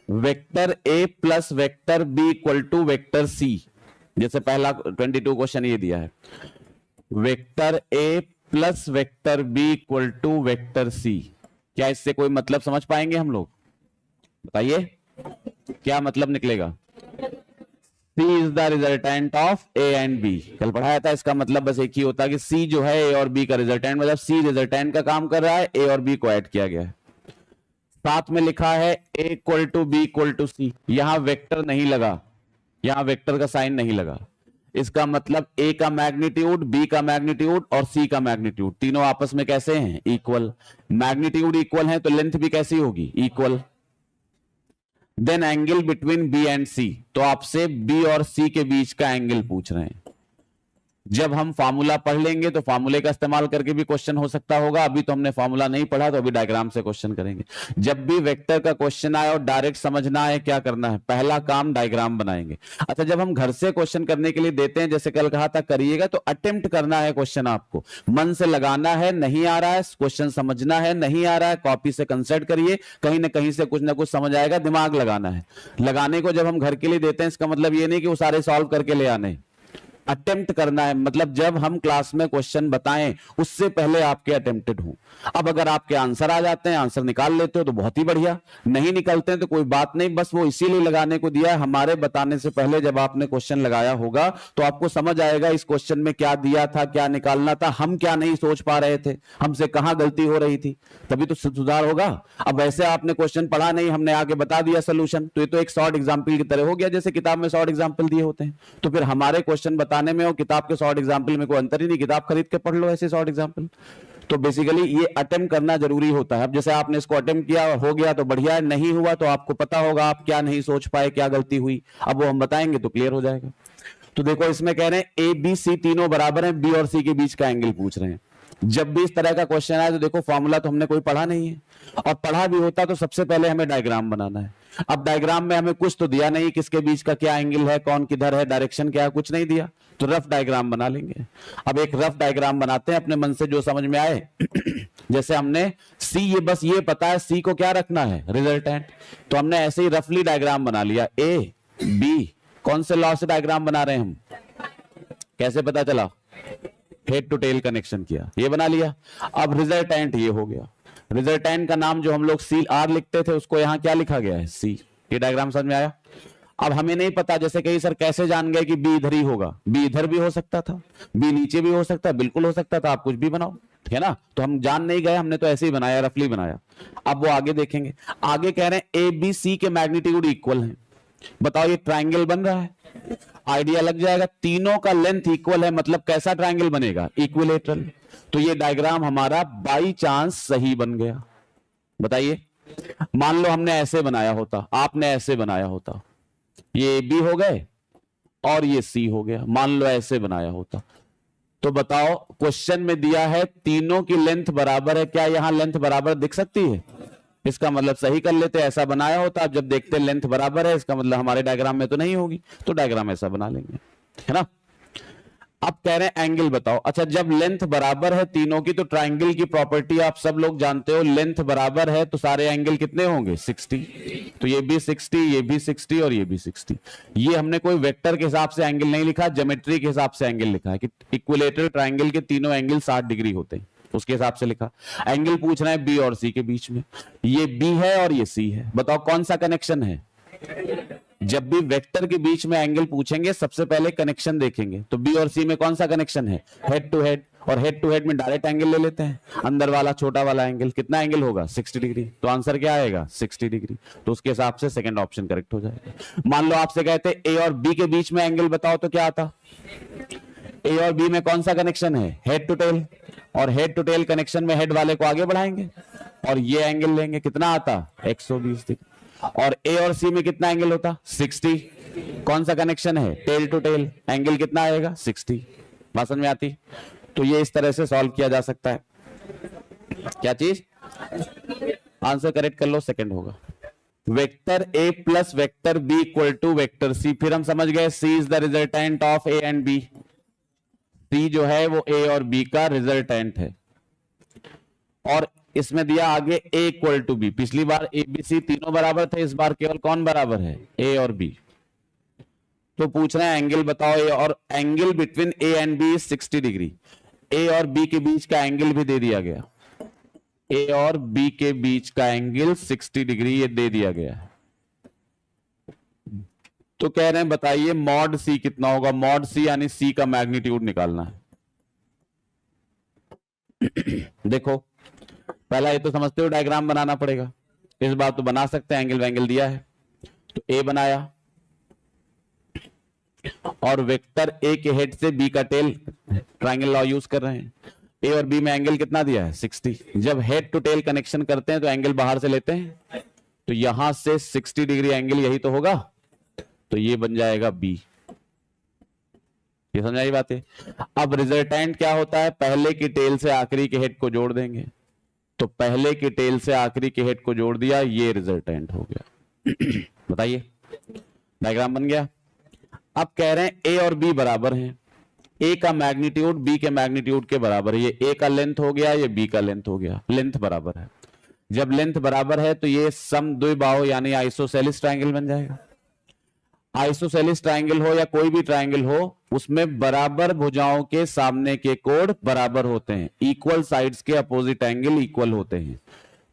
Vector A plus vector B equal to vector C, जैसे पहला 22 question ये दिया है, vector A plus vector B equal to vector C, क्या इससे कोई मतलब समझ पाएंगे हम लोग? बताइए क्या मतलब निकलेगा? C is the resultant of A and B, कल पढ़ाया था। इसका मतलब बस एक ही होता है कि C जो है A और B का रिजल्टेंट, मतलब C रिजल्टेंट का काम कर रहा है, A और B को ऐड किया गया है। साथ में लिखा है A equal to B equal to C, यहां वेक्टर नहीं लगा, यहां वेक्टर का साइन नहीं लगा। इसका मतलब A का मैग्नीट्यूड, B का मैग्नीट्यूड और C का मैग्नीट्यूड तीनों आपस में कैसे हैं? इक्वल। मैग्नीट्यूड इक्वल है तो लेंथ भी कैसी होगी? Equal. Then angle between B and C, तो आपसे बी और सी के बीच का एंगल पूछ रहे हैं। जब हम फार्मूला पढ़ लेंगे तो फार्मूले का इस्तेमाल करके भी क्वेश्चन हो सकता होगा, अभी तो हमने फार्मूला नहीं पढ़ा तो अभी डायग्राम से क्वेश्चन करेंगे। जब भी वेक्टर का क्वेश्चन आए और डायरेक्ट समझना है क्या करना है, पहला काम डायग्राम बनाएंगे। अच्छा, जब हम घर से क्वेश्चन करने के लिए देते हैं, जैसे कल कहा था करिएगा, तो अटेम्प्ट करना है क्वेश्चन, आपको मन से लगाना है। नहीं आ रहा है क्वेश्चन समझना है, नहीं आ रहा है कॉपी से कंसल्ट करिए, कहीं ना कहीं से कुछ ना कुछ समझ आएगा, दिमाग लगाना है। लगाने को जब हम घर के लिए देते हैं, इसका मतलब ये नहीं कि वो सारे सॉल्व करके ले आने, अटेम्प्ट करना है। मतलब जब हम क्लास में क्वेश्चन बताएं उससे पहले आपके अटेम्प्टेड हो। अब अगर आपके आंसर आ जाते हैं, आंसर निकाल लेते हो तो बहुत ही बढ़िया, नहीं निकलते हैं तो कोई बात नहीं, बस वो इसीलिए लगाने को दिया है। हमारे बताने से पहले जब आपने क्वेश्चन लगाया होगा तो आपको समझ आएगा इस क्वेश्चन में क्या दिया था, क्या निकालना था, हम क्या नहीं सोच पा रहे थे, हमसे कहां गलती हो रही थी, तभी तो सुधार होगा। अब वैसे आपने क्वेश्चन पढ़ा नहीं, हमने आगे बता दिया सोल्यूशन, तो ये तो एक शॉर्ट एग्जाम्पल की तरह हो गया, जैसे किताब में शॉर्ट एग्जाम्पल दिए होते हैं। तो फिर हमारे क्वेश्चन बताने में और किताब के शॉर्ट एग्जाम्पल में कोई अंतर ही नहीं, किताब खरीद के पढ़ लो ऐसे शॉर्ट एग्जाम्पल। तो बेसिकली ये अटेम्प्ट करना जरूरी होता है। अब जैसे आपने इसको अटेम्प्ट किया, हो गया तो बढ़िया है, नहीं हुआ तो आपको पता होगा आप क्या नहीं सोच पाए, क्या गलती हुई, अब वो हम बताएंगे तो क्लियर हो जाएगा। तो देखो इसमें कह रहे हैं ए बी सी तीनों बराबर हैं, बी और सी के बीच का एंगल पूछ रहे हैं। जब भी इस तरह का क्वेश्चन आए तो देखो फॉर्मूला तो हमने कोई पढ़ा नहीं है, और पढ़ा भी होता तो सबसे पहले हमें डायग्राम बनाना है। अब डायग्राम में हमें कुछ तो दिया नहीं, किसके बीच का क्या एंगल है, कौन किधर है, डायरेक्शन क्या है, कुछ नहीं दिया, तो रफ डायग्राम बना लेंगे। अब एक रफ डायग्राम बनाते हैं अपने मन से जो समझ में आए। जैसे हमने सी, ये बस ये पता है सी को क्या रखना है, रिजल्टेंट, तो हमने ऐसे ही रफली डायग्राम बना लिया। ए बी, कौन से लॉ से डायग्राम बना रहे हैं हम, कैसे पता चला? हेड टू टेल कनेक्शन किया, ये बना लिया। अब रिजल्टेंट ये हो गया, रिजल्टेंट का नाम जो हम लोग सी आर लिखते थे उसको यहां क्या लिखा गया है, सी। ये डायग्राम समझ में आया? अब हमें नहीं पता, जैसे कहीं सर कैसे जान गए कि बी इधर ही होगा, बी इधर भी हो सकता था, बी नीचे भी हो सकता, बिल्कुल हो सकता था, आप कुछ भी बनाओ, ठीक है ना। तो हम जान नहीं गए, हमने तो ऐसे ही बनाया, रफली बनाया। अब वो आगे देखेंगे, आगे कह रहे हैं ए बी सी के मैग्नीट्यूड इक्वल है। बताओ ये ट्राइंगल बन रहा है, आइडिया लग जाएगा। तीनों का लेंथ इक्वल है, मतलब कैसा ट्राइंगल बनेगा, इक्विलेटरल। तो ये डायग्राम हमारा बाई चांस सही बन गया। बताइए, मान लो हमने ऐसे बनाया होता, आपने ऐसे बनाया होता, ये बी हो गए और ये सी हो गया, मान लो ऐसे बनाया होता, तो बताओ क्वेश्चन में दिया है तीनों की लेंथ बराबर है, क्या यहां लेंथ बराबर दिख सकती है? इसका मतलब सही कर लेते, ऐसा बनाया होता। अब जब देखते लेंथ बराबर है, इसका मतलब हमारे डायग्राम में तो नहीं होगी, तो डायग्राम ऐसा बना लेंगे, है ना। अब कह रहे हैं एंगल बताओ। अच्छा, जब लेंथ बराबर है तीनों की, तो ट्राइंगल की प्रॉपर्टी आप सब लोग जानते हो, लेंथ बराबर है तो सारे एंगल कितने होंगे, 60। तो ये भी 60, ये भी 60 और ये भी 60। ये हमने कोई वेक्टर के हिसाब से एंगल नहीं लिखा, ज्योमेट्री के हिसाब से एंगल लिखा है कि इक्विलेटरल ट्राइंगल के तीनों एंगल 60 डिग्री होते हैं, उसके हिसाब से लिखा। एंगल पूछ रहे हैं बी और सी के बीच में, ये बी है और ये सी है, बताओ कौन सा कनेक्शन है। जब भी वेक्टर के बीच में एंगल पूछेंगे सबसे पहले कनेक्शन देखेंगे, तो बी और सी में कौन सा कनेक्शन है, हेड टू हेड। और हेड टू हेड में डायरेक्ट एंगल ले लेते हैं, अंदर वाला छोटा वाला एंगल कितना एंगल होगा, 60 डिग्री। तो आंसर क्या आएगा, 60 डिग्री। तो उसके हिसाब से सेकंड ऑप्शन करेक्ट हो जाएगा। मान लो आपसे कहते ए और बी के बीच में एंगल बताओ, तो क्या आता, ए और बी में कौन सा कनेक्शन है, हेड टू टेल। और हेड टू टेल कनेक्शन में हेड वाले को आगे बढ़ाएंगे और ये एंगल लेंगे, कितना आता, 120 डिग्री। और ए और सी में कितना एंगल होता, 60। कौन सा कनेक्शन है, टेल टू टेल, एंगल कितना आएगा, 60। बात समझ में आती? तो ये इस तरह से सॉल्व किया जा सकता है। क्या चीज, आंसर करेक्ट कर लो, सेकंड होगा। Vector A plus vector B equal to vector C, फिर हम समझ गए C is the resultant of A and B. C जो है वो ए और बी का रिजल्टेंट है, और इसमें दिया आगे a इक्वल टू बी। पिछली बार ए बी सी तीनों बराबर थे, इस बार केवल कौन बराबर है, a और b। तो पूछ रहे हैं एंगल बताओ ए, और angle between a and b is 60 degree. a और b के बीच का एंगल भी दे दिया गया, a और b के बीच का एंगल 60 डिग्री ये दे दिया गया है। तो कह रहे हैं बताइए मॉड c कितना होगा। मॉड c यानी c का मैग्नीट्यूड निकालना है। देखो पहला ये तो समझते हो डायग्राम बनाना पड़ेगा, इस बार तो बना सकते हैं, एंगल वैंगल दिया है तो a बनाया, और वेक्टर a के हेड से b का टेल, ट्रायंगल लॉ यूज कर रहे हैं। a और b में एंगल कितना दिया है 60। जब हेड टू टेल कनेक्शन करते हैं तो एंगल बाहर से लेते हैं, तो यहां से 60 डिग्री एंगल यही तो होगा, तो ये बन जाएगा b। ये समझ आई बात है। अब रिजल्टेंट क्या होता है, पहले की टेल से आखिरी के हेड को जोड़ देंगे, तो पहले की टेल से आखिरी के हेड को जोड़ दिया, ये रिजल्टेंट हो गया। बताइए डायग्राम बन गया। अब कह रहे हैं a और b बराबर हैं, a का मैग्नीट्यूड b के मैग्नीट्यूड के बराबर है। ये a का लेंथ हो गया, ये b का लेंथ हो गया, लेंथ बराबर है। जब लेंथ बराबर है तो ये समद्विबाहु यानी आइसोसेलिस ट्रायंगल बन जाएगा। आइसोसेलिस ट्रायंगल हो या कोई भी ट्रायंगल हो, उसमें बराबर भुजाओं के सामने के कोण बराबर होते हैं, इक्वल साइड्स के अपोजिट एंगल इक्वल होते हैं।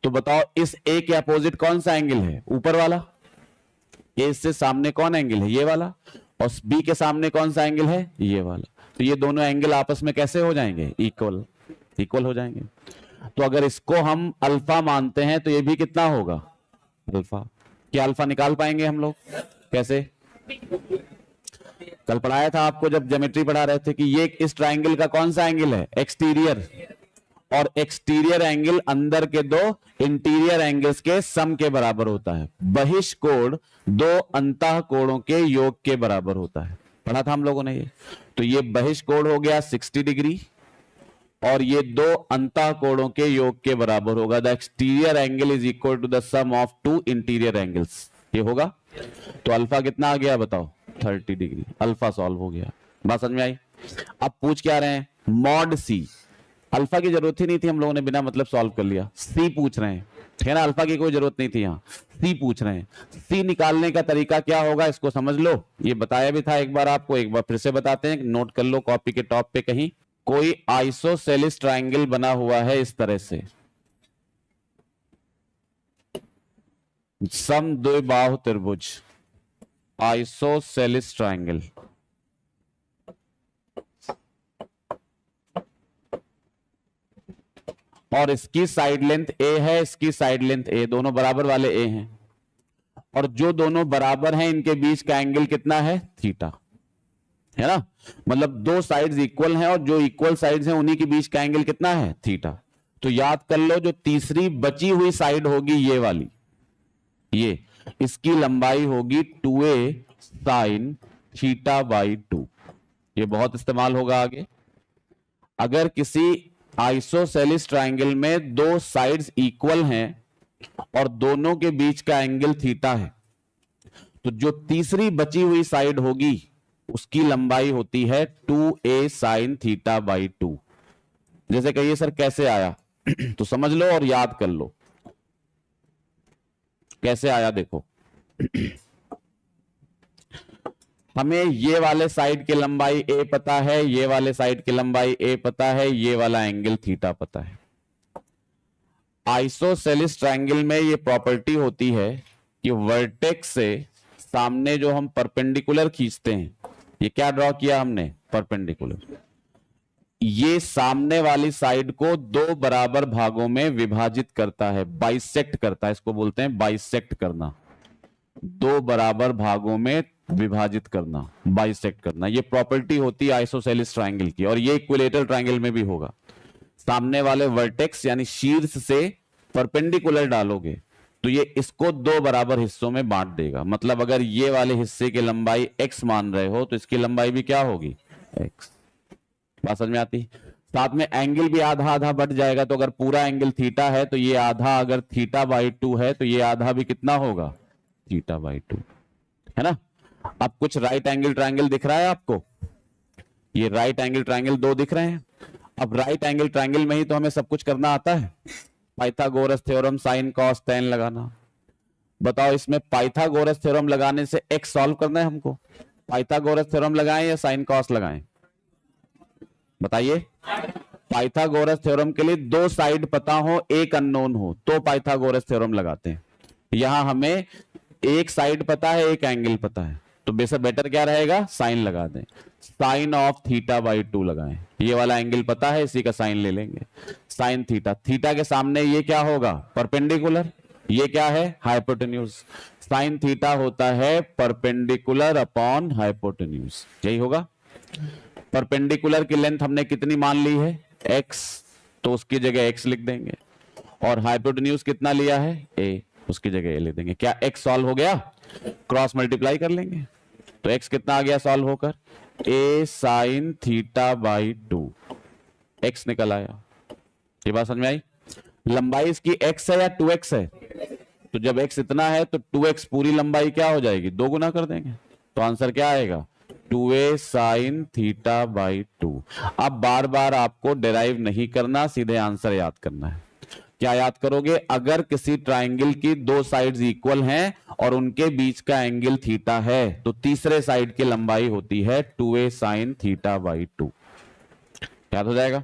तो बताओ इस a के अपोजिट कौन सा एंगल है, ऊपर वाला। a से सामने कौन एंगल है, ये वाला, और b के सामने कौन सा एंगल है, ये वाला। तो ये दोनों एंगल आपस में कैसे हो जाएंगे, इक्वल, इक्वल हो जाएंगे। तो अगर इसको हम अल्फा मानते हैं तो ये भी कितना होगा, अल्फा। क्या अल्फा निकाल पाएंगे हम लोग, कैसे। कल पढ़ाया था आपको जब ज्योमेट्री पढ़ा रहे थे कि ये इस ट्रायंगल का कौन सा एंगल है, एक्सटीरियर, और एक्सटीरियर एंगल अंदर के दो इंटीरियर एंगल्स के सम के बराबर होता है। बहिष्कोण दो अंतः कोणों के योग के बराबर होता है, पढ़ा था हम लोगों ने ये। तो ये बहिष्कोण हो गया 60 डिग्री, और ये दो अंतः कोणों के योग के बराबर होगा। The exterior angle is equal to the sum of two interior angles, ये होगा। तो अल्फा कितना आ गया बताओ, 30 डिग्री। अल्फा सॉल्व हो गया, बात समझ में आई। अब पूछ क्या रहे हैं, मॉड सी। अल्फा की जरूरत ही नहीं थी, हम लोगों ने बिना मतलब सॉल्व कर लिया। सी पूछ रहे हैं, है ना, अल्फा की कोई जरूरत नहीं थी, यहाँ सी पूछ रहे हैं। सी निकालने का तरीका क्या होगा इसको समझ लो, ये बताया भी था एक बार आपको, एक बार फिर से बताते हैं, नोट कर लो कॉपी के टॉप पे कहीं। कोई आइसोसेलिस ट्रायंगल बना हुआ है इस तरह से, समद्विबाहु त्रिभुज, आइसोसेलिस ट्रायंगल। और इसकी साइड लेंथ a है, इसकी साइड लेंथ a, दोनों बराबर वाले a हैं, और जो दोनों बराबर हैं इनके बीच का एंगल कितना है, थीटा, है ना। मतलब दो साइड्स इक्वल हैं और जो इक्वल साइड्स हैं उन्हीं के बीच का एंगल कितना है, थीटा। तो याद कर लो जो तीसरी बची हुई साइड होगी ये वाली, ये इसकी लंबाई होगी 2a साइन थीटा बाई 2। ये बहुत इस्तेमाल होगा आगे। अगर किसी आइसोसेलिस ट्रायंगल में दो साइड्स इक्वल हैं और दोनों के बीच का एंगल थीटा है, तो जो तीसरी बची हुई साइड होगी उसकी लंबाई होती है 2a साइन थीटा बाई 2। जैसे कहिए सर कैसे आया तो समझ लो और याद कर लो कैसे आया। देखो हमें ये वाले साइड की लंबाई a पता है, ये वाले साइड की लंबाई a पता है, ये वाला एंगल थीटा पता है। आइसोसेलिस ट्रायंगल में ये प्रॉपर्टी होती है कि वर्टेक्स से सामने जो हम परपेंडिकुलर खींचते हैं, ये क्या ड्रॉ किया हमने, परपेंडिकुलर, ये सामने वाली साइड को दो बराबर भागों में विभाजित करता है, बाइसेक्ट करता है, इसको बोलते हैं बाइसेक्ट करना, दो बराबर भागों में विभाजित करना, बाइसेक्ट करना। ये प्रॉपर्टी होती है आइसोसेलिस ट्रायंगल की, और ये इक्विलेटरल ट्रायंगल में भी होगा। सामने वाले वर्टेक्स यानी शीर्ष से परपेंडिकुलर डालोगे तो ये इसको दो बराबर हिस्सों में बांट देगा। मतलब अगर ये वाले हिस्से की लंबाई x मान रहे हो तो इसकी लंबाई भी क्या होगी, x। बात समझ में आती। साथ में एंगल भी आधा आधा बढ़ जाएगा, तो अगर पूरा एंगल थीटा है तो ये आधा, अगर थीटा बाई 2 है तो ये आधा भी कितना होगा, थीटा बाई 2, है ना। अब कुछ राइट एंगल ट्रायंगल दिख रहा है आपको, ये राइट एंगल ट्रायंगल दो दिख रहे हैं। अब राइट एंगल ट्रायंगल में ही तो हमें सब कुछ करना आता है, Pythagoras theorem sine cos tan लगाना। बताओ इसमें पाइथागोरस थ्योरम लगाने से x सॉल्व करना है हमको, पाइथागोरस थ्योरम लगाएं या साइन कॉस लगाएं, बताइए। पाइथागोरस थ्योरम के लिए दो साइड पता हो, एक अननोन हो, तो पाइथागोरस थ्योरम लगाते हैं। यहां हमें एक साइड पता है, एक एंगल पता है, तो बेशक बेटर क्या रहेगा, साइन लगा दें। साइन ऑफ थीटा बाई 2 लगाएं, ये वाला एंगल पता है, इसी का साइन ले लेंगे। साइन थीटा, थीटा के सामने ये क्या होगा, परपेंडिकुलर, ये क्या है, हाइपोटेन्यूज। साइन थीटा होता है परपेंडिकुलर अपॉन हाइपोटेन्यूज, यही होगा। परपेंडिकुलर की लेंथ हमने कितनी मान ली है, x, तो उसकी जगह x लिख देंगे, और हाइपोटेन्यूज कितना लिया है, a, उसकी जगह a लिख देंगे। क्या x सॉल्व हो गया, क्रॉस मल्टीप्लाई कर लेंगे, तो x कितना आ गया सॉल्व होकर, a sine theta by 2, x निकल आया। ये बात समझ में आई। लंबाई इसकी x है या 2x है, तो जब x इतना है तो 2x पूरी लंबाई क्या हो जाएगी, 2 गुना कर देंगे, तो आंसर क्या आएगा, 2a साइन थीटा बाई 2। अब बार बार आपको डिराइव नहीं करना, सीधे आंसर याद करना है। क्या याद करोगे, अगर किसी ट्राइंगल की दो साइड्स इक्वल हैं और उनके बीच का एंगल थीटा है, तो तीसरे साइड की लंबाई होती है 2a साइन थीटा बाई 2। याद हो जाएगा।